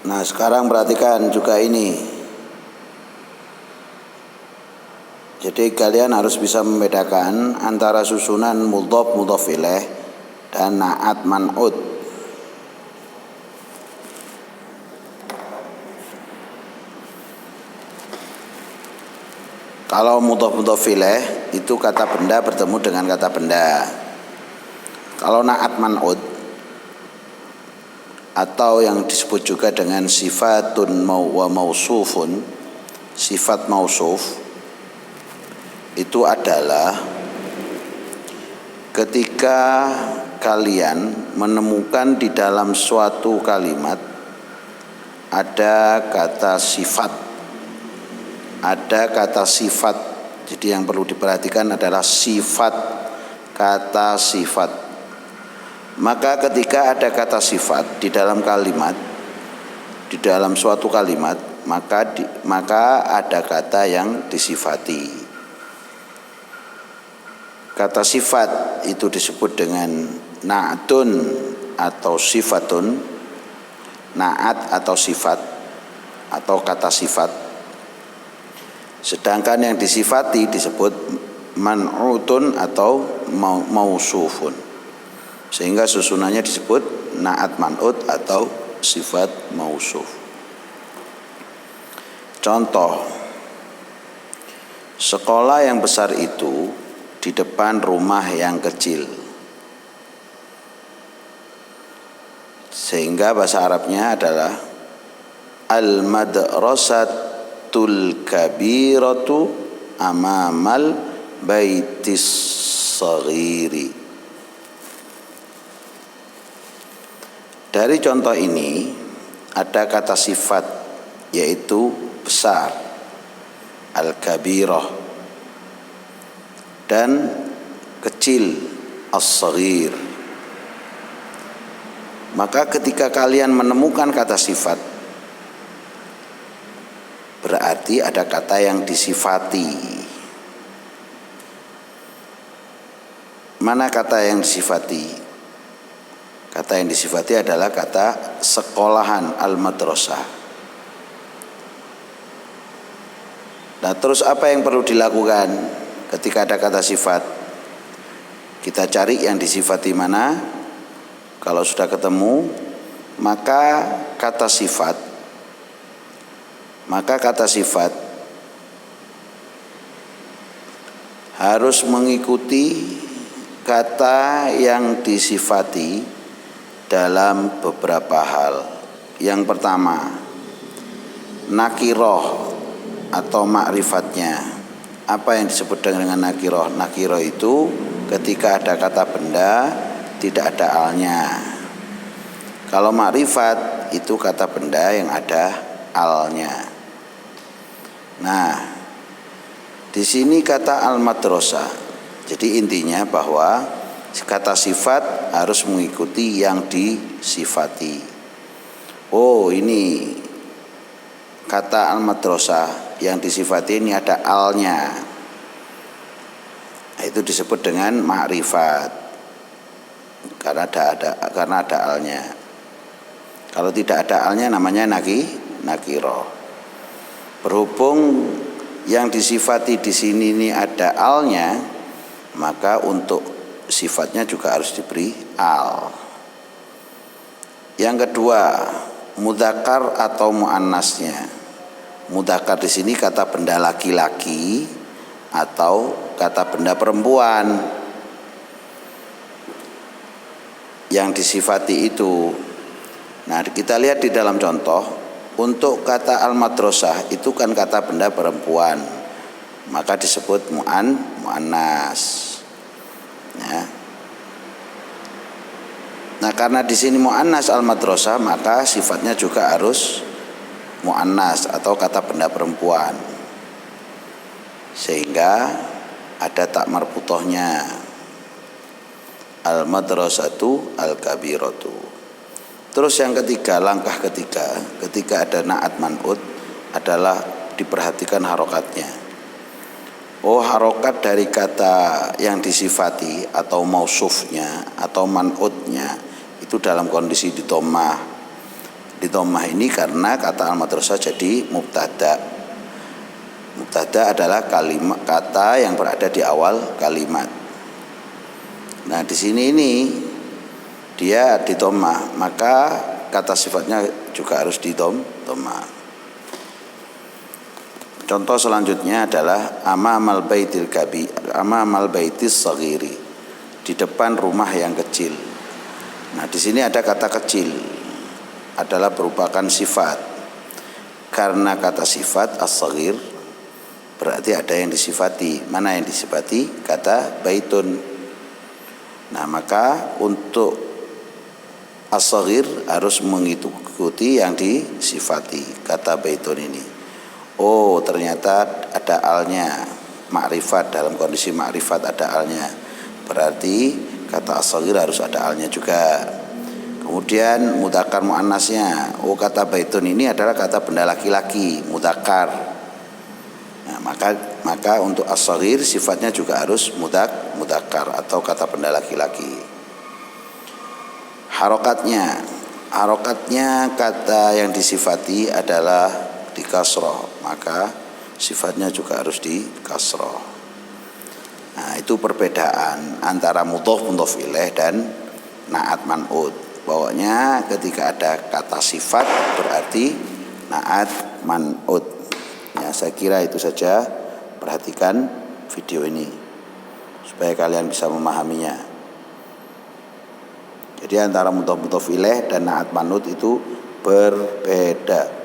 Nah, sekarang perhatikan juga ini. Jadi kalian harus bisa membedakan antara susunan mudhof mudhof ilaih dan na'at man'ut. Kalau mudhof mudhof ilaih itu kata benda bertemu dengan kata benda. Kalau na'at man'ut atau yang disebut juga dengan sifatun wa mausufun, sifat mausuf, itu adalah ketika kalian menemukan di dalam suatu kalimat ada kata sifat, ada kata sifat. Jadi yang perlu diperhatikan adalah sifat, kata sifat. Maka ketika ada kata sifat di dalam kalimat, di dalam suatu kalimat, maka ada kata yang disifati. Kata sifat itu disebut dengan na'tun atau sifatun, na'at atau sifat atau kata sifat. Sedangkan yang disifati disebut man'utun atau mausufun. Sehingga susunannya disebut na'at man'ut atau sifat mausuf. Contoh, sekolah yang besar itu di depan rumah yang kecil. Sehingga bahasa Arabnya adalah al-madrasatul kabiratu amamal baitis saghiri. Dari contoh ini ada kata sifat yaitu besar, al-kabirah, dan kecil, as-saghir. Maka ketika kalian menemukan kata sifat, berarti ada kata yang disifati. Mana kata yang disifati? Kata yang disifati adalah kata sekolahan, al-madrasah. Nah, terus apa yang perlu dilakukan ketika ada kata sifat? Kita cari yang disifati mana. Kalau sudah ketemu, maka kata sifat harus mengikuti kata yang disifati dalam beberapa hal. Yang pertama, nakiroh atau ma'rifatnya. Apa yang disebut dengan nakiroh? Nakiroh itu ketika ada kata benda tidak ada alnya. Kalau ma'rifat itu kata benda yang ada alnya. Nah, di sini kata al-madrasah. Jadi intinya bahwa kata sifat harus mengikuti yang disifati. Oh, ini kata al-madrasah yang disifati ini ada alnya. Nah, itu disebut dengan ma'rifat karena ada alnya. Kalau tidak ada alnya namanya nakiroh. Berhubung yang disifati di sini ini ada alnya, maka untuk sifatnya juga harus diberi al. Yang kedua, mudzakkar atau muannasnya. Mudzakkar di sini kata benda laki-laki atau kata benda perempuan yang disifati itu. Nah, kita lihat di dalam contoh, untuk kata al-madrasah itu kan kata benda perempuan, maka disebut muannas. Ya. Nah, karena di sini muannas al-madrasah, maka sifatnya juga harus muannas atau kata benda perempuan. Sehingga ada tak marbutohnya. Al-madrasatu al-kabiratu. Terus yang ketiga, langkah ketiga, ketika ada na'at man'ut adalah diperhatikan harokatnya. Oh, harokat dari kata yang disifati atau mausufnya atau man'utnya itu dalam kondisi di dhammah. di dhammah ini karena kata al-madrasah jadi mubtada. Mubtada adalah kalimat kata yang berada di awal kalimat. Nah, di sini ini dia di dhammah, maka kata sifatnya juga harus di dhammah. Contoh selanjutnya adalah amamal baitil kabi, amamal baitis saghiri, di depan rumah yang kecil. Nah, di sini ada kata kecil adalah merupakan sifat. Karena kata sifat as-saghir berarti ada yang disifati. Mana yang disifati? Kata baitun. Nah, maka untuk as-saghir harus mengikuti yang disifati kata baitun ini. Oh, ternyata ada alnya, makrifat, dalam kondisi makrifat ada alnya. Berarti kata as-saghir harus ada alnya juga. Kemudian mudzakkar muannasnya. Oh, kata baitun ini adalah kata benda laki-laki, mudzakkar. Nah, maka untuk as-saghir sifatnya juga harus mudzakkar atau kata benda laki-laki. Harokatnya kata yang disifati adalah di kasroh, maka sifatnya juga harus di kasroh. Nah, itu perbedaan antara mudhof ilaih dan na'at man'ut. Pokoknya ketika ada kata sifat berarti na'at man'ut. Ya, saya kira itu saja. Perhatikan video ini supaya kalian bisa memahaminya. Jadi antara mudhof ilaih dan na'at man'ut itu berbeda.